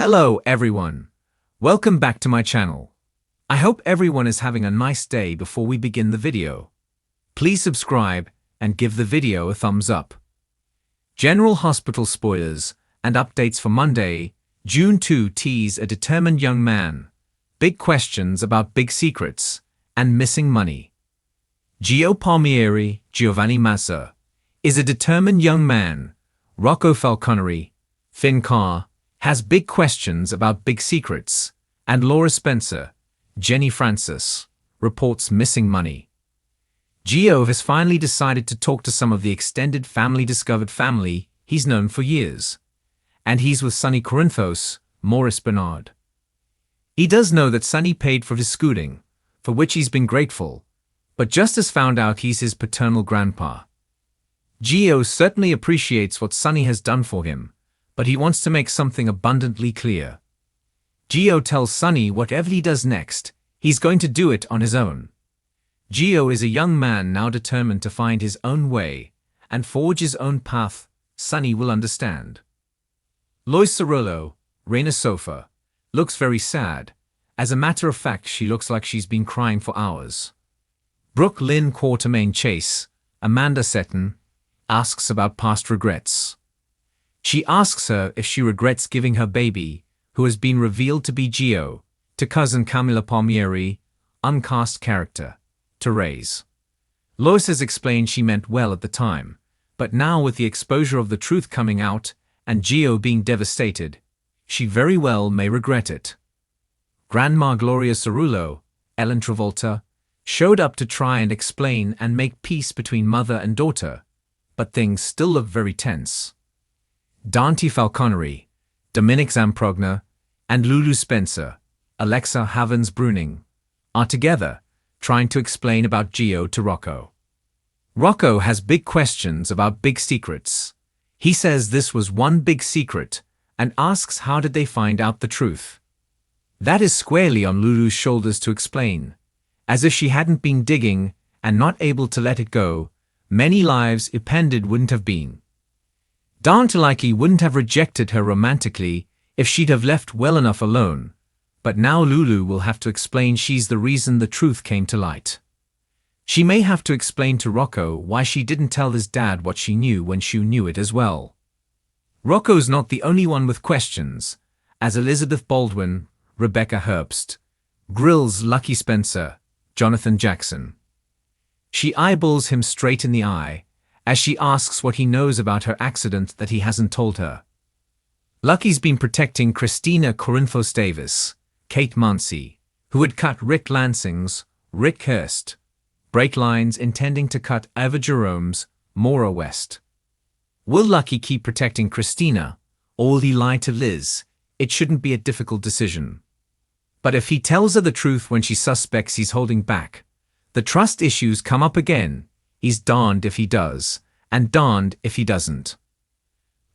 Hello everyone. Welcome back to my channel. I hope everyone is having a nice day. Before we begin the video, please subscribe and give the video a thumbs up. General Hospital spoilers and updates for Monday, June 2 tease a determined young man, big questions about big secrets, and missing money. Gio Palmieri, Giovanni Mazza, is a determined young man. Rocco Falconeri, Finn Carr, has big questions about big secrets, and Laura Spencer, Jenny Francis, reports missing money. Gio has finally decided to talk to some of the extended discovered family he's known for years, and he's with Sonny Corinthos, Maurice Benard. He does know that Sonny paid for his schooling, for which he's been grateful, but just has found out he's his paternal grandpa. Gio certainly appreciates what Sonny has done for him, but he wants to make something abundantly clear. Gio tells Sonny whatever he does next, he's going to do it on his own. Gio is a young man now determined to find his own way and forge his own path. Sonny will understand. Lois Cerullo, Reina Sofa, looks very sad. As a matter of fact, she looks like she's been crying for hours. Brooke Lynn Quartermain Chase, Amanda Seton, asks about past regrets. She asks her if she regrets giving her baby, who has been revealed to be Gio, to cousin Camilla Palmieri, uncast character, to raise. Lois has explained she meant well at the time, but now with the exposure of the truth coming out and Gio being devastated, she very well may regret it. Grandma Gloria Cerullo, Ellen Travolta, showed up to try and explain and make peace between mother and daughter, but things still look very tense. Dante Falconeri, Dominic Zamprogna, and Lulu Spencer, Alexa Havens-Bruning, are together, trying to explain about Gio to Rocco. Rocco has big questions about big secrets. He says this was one big secret, and asks how did they find out the truth. That is squarely on Lulu's shoulders to explain. As if she hadn't been digging and not able to let it go, many lives appended wouldn't have been. Dante wouldn't have rejected her romantically if she'd have left well enough alone, but now Lulu will have to explain she's the reason the truth came to light. She may have to explain to Rocco why she didn't tell his dad what she knew when she knew it as well. Rocco's not the only one with questions, as Elizabeth Baldwin, Rebecca Herbst, grills Lucky Spencer, Jonathan Jackson. She eyeballs him straight in the eye, as she asks what he knows about her accident that he hasn't told her. Lucky's been protecting Christina Corinthos Davis, Kate Mansi, who had cut Rick Lansing's, Rick Hurst, brake lines intending to cut Eva Jerome's, Maura West. Will Lucky keep protecting Christina, or will he lie to Liz? It shouldn't be a difficult decision. But if he tells her the truth when she suspects he's holding back, the trust issues come up again. He's darned if he does, and darned if he doesn't.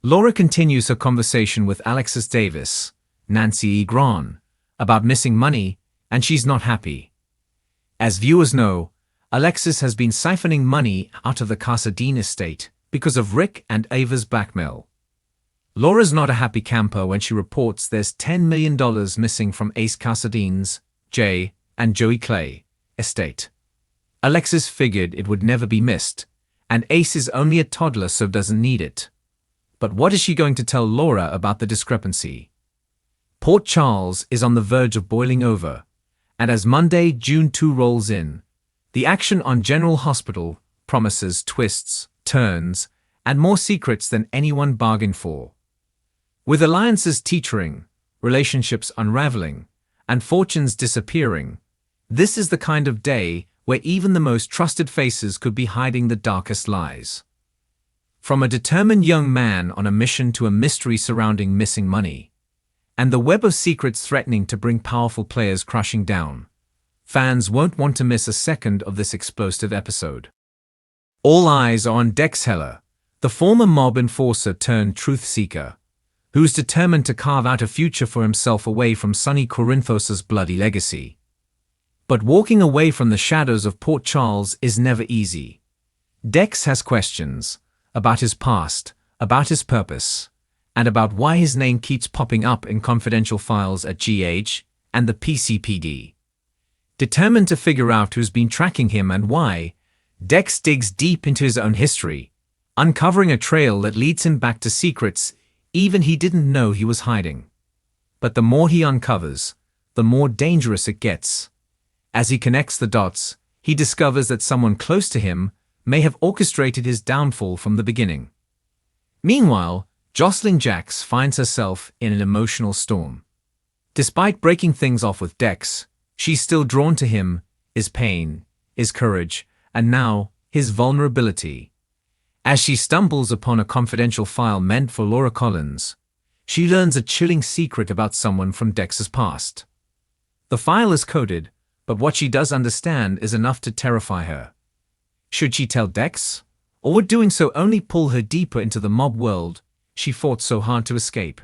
Laura continues her conversation with Alexis Davis, Nancy E. Gran, about missing money, and she's not happy. As viewers know, Alexis has been siphoning money out of the Casadine estate because of Rick and Ava's blackmail. Laura's not a happy camper when she reports there's $10 million missing from Ace Casadine's, Jay, and Joey Clay estate. Alexis figured it would never be missed, and Ace is only a toddler so doesn't need it. But what is she going to tell Laura about the discrepancy? Port Charles is on the verge of boiling over, and as Monday, June 2 rolls in, the action on General Hospital promises twists, turns, and more secrets than anyone bargained for. With alliances teetering, relationships unraveling, and fortunes disappearing, this is the kind of day where even the most trusted faces could be hiding the darkest lies. From a determined young man on a mission to a mystery surrounding missing money, and the web of secrets threatening to bring powerful players crashing down, fans won't want to miss a second of this explosive episode. All eyes are on Dex Heller, the former mob enforcer turned truth seeker, who's determined to carve out a future for himself away from Sonny Corinthos' bloody legacy. But walking away from the shadows of Port Charles is never easy. Dex has questions about his past, about his purpose, and about why his name keeps popping up in confidential files at GH and the PCPD. Determined to figure out who's been tracking him and why, Dex digs deep into his own history, uncovering a trail that leads him back to secrets even he didn't know he was hiding. But the more he uncovers, the more dangerous it gets. As he connects the dots, he discovers that someone close to him may have orchestrated his downfall from the beginning. Meanwhile, Jocelyn Jax finds herself in an emotional storm. Despite breaking things off with Dex, she's still drawn to him, his pain, his courage, and now, his vulnerability. As she stumbles upon a confidential file meant for Laura Collins, she learns a chilling secret about someone from Dex's past. The file is coded, but what she does understand is enough to terrify her. Should she tell Dex? Or would doing so only pull her deeper into the mob world she fought so hard to escape?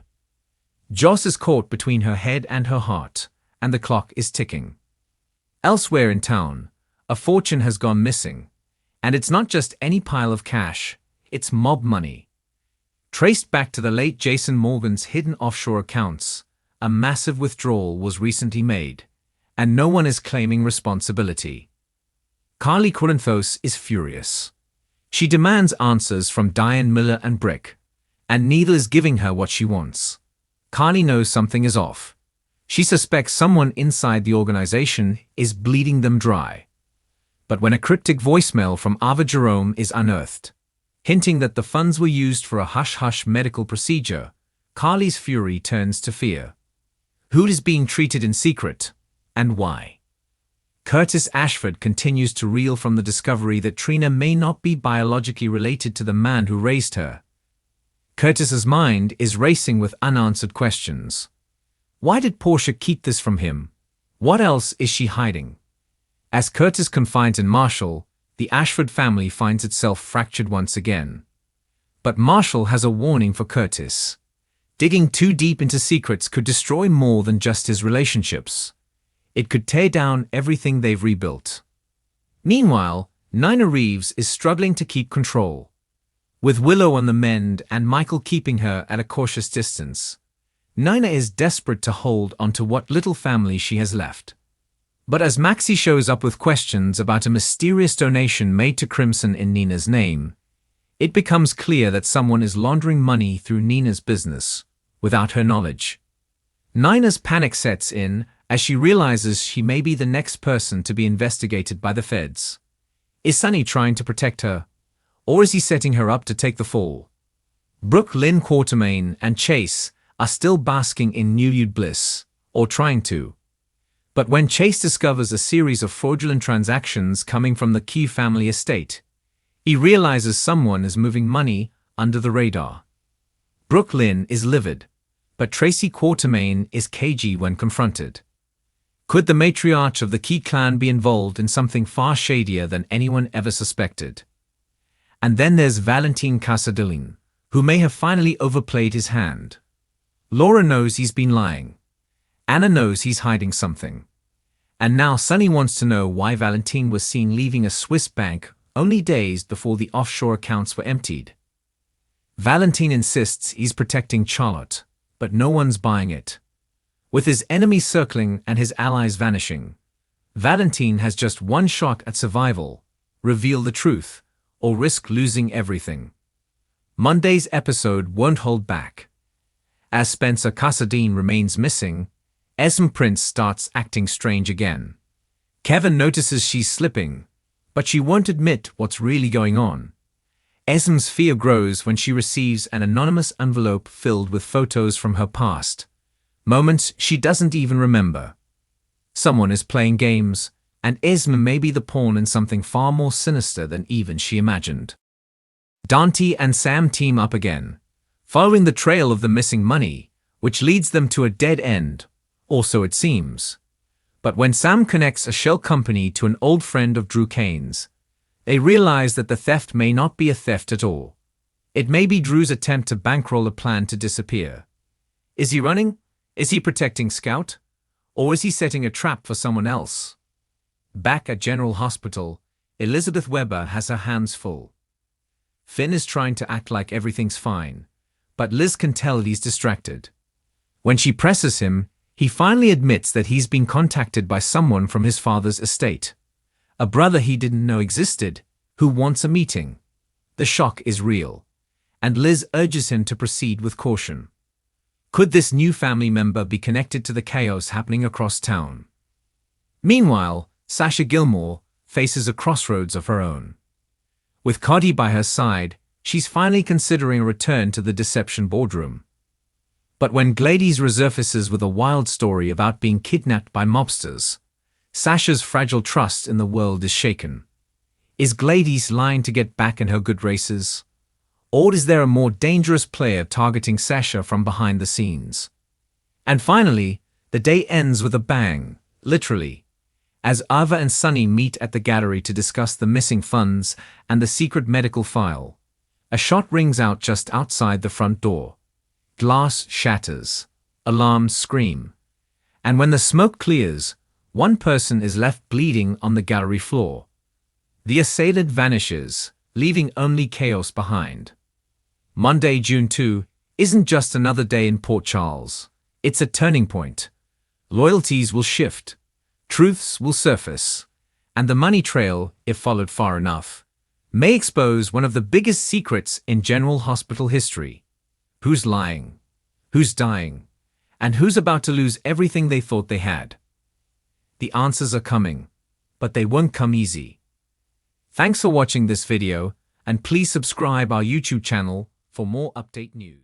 Joss is caught between her head and her heart, and the clock is ticking. Elsewhere in town, a fortune has gone missing, and it's not just any pile of cash, it's mob money. Traced back to the late Jason Morgan's hidden offshore accounts, a massive withdrawal was recently made, and no one is claiming responsibility. Carly Corinthos is furious. She demands answers from Diane Miller and Brick, and neither is giving her what she wants. Carly knows something is off. She suspects someone inside the organization is bleeding them dry. But when a cryptic voicemail from Ava Jerome is unearthed, hinting that the funds were used for a hush-hush medical procedure, Carly's fury turns to fear. Who is being treated in secret, and why? Curtis Ashford continues to reel from the discovery that Trina may not be biologically related to the man who raised her. Curtis's mind is racing with unanswered questions. Why did Portia keep this from him? What else is she hiding? As Curtis confides in Marshall, the Ashford family finds itself fractured once again. But Marshall has a warning for Curtis. Digging too deep into secrets could destroy more than just his relationships. It could tear down everything they've rebuilt. Meanwhile, Nina Reeves is struggling to keep control. With Willow on the mend and Michael keeping her at a cautious distance, Nina is desperate to hold onto what little family she has left. But as Maxie shows up with questions about a mysterious donation made to Crimson in Nina's name, it becomes clear that someone is laundering money through Nina's business, without her knowledge. Nina's panic sets in as she realizes she may be the next person to be investigated by the feds. Is Sonny trying to protect her, or is he setting her up to take the fall? Brooke Lynn Quartermain and Chase are still basking in Newlywed bliss, or trying to. But when Chase discovers a series of fraudulent transactions coming from the Q family estate, he realizes someone is moving money under the radar. Brooke Lynn is livid, but Tracy Quartermain is cagey when confronted. Could the matriarch of the Key clan be involved in something far shadier than anyone ever suspected? And then there's Valentin Casadilin, who may have finally overplayed his hand. Laura knows he's been lying. Anna knows he's hiding something. And now Sonny wants to know why Valentin was seen leaving a Swiss bank only days before the offshore accounts were emptied. Valentin insists he's protecting Charlotte, but no one's buying it. With his enemies circling and his allies vanishing, Valentin has just one shot at survival: reveal the truth, or risk losing everything. Monday's episode won't hold back. As Spencer Casadine remains missing, Esme Prince starts acting strange again. Kevin notices she's slipping, but she won't admit what's really going on. Esme's fear grows when she receives an anonymous envelope filled with photos from her past, moments she doesn't even remember. Someone is playing games, and Esme may be the pawn in something far more sinister than even she imagined. Dante and Sam team up again, following the trail of the missing money, which leads them to a dead end, or so it seems. But when Sam connects a shell company to an old friend of Drew Kane's, they realize that the theft may not be a theft at all. It may be Drew's attempt to bankroll a plan to disappear. Is he running? Is he protecting Scout? Or is he setting a trap for someone else? Back at General Hospital, Elizabeth Weber has her hands full. Finn is trying to act like everything's fine, but Liz can tell he's distracted. When she presses him, he finally admits that he's been contacted by someone from his father's estate. A brother he didn't know existed, who wants a meeting. The shock is real, and Liz urges him to proceed with caution. Could this new family member be connected to the chaos happening across town? Meanwhile, Sasha Gilmore faces a crossroads of her own. With Cody by her side, she's finally considering a return to the deception boardroom. But when Gladys resurfaces with a wild story about being kidnapped by mobsters, Sasha's fragile trust in the world is shaken. Is Gladys lying to get back in her good graces? Or is there a more dangerous player targeting Sasha from behind the scenes? And finally, the day ends with a bang, literally, as Ava and Sunny meet at the gallery to discuss the missing funds and the secret medical file. A shot rings out just outside the front door. Glass shatters. Alarms scream. And when the smoke clears, one person is left bleeding on the gallery floor. The assailant vanishes, leaving only chaos behind. Monday, June 2, isn't just another day in Port Charles. It's a turning point. Loyalties will shift. Truths will surface. And the money trail, if followed far enough, may expose one of the biggest secrets in General Hospital history. Who's lying? Who's dying? And who's about to lose everything they thought they had? The answers are coming, but they won't come easy. Thanks for watching this video, and please subscribe our YouTube channel for more update news.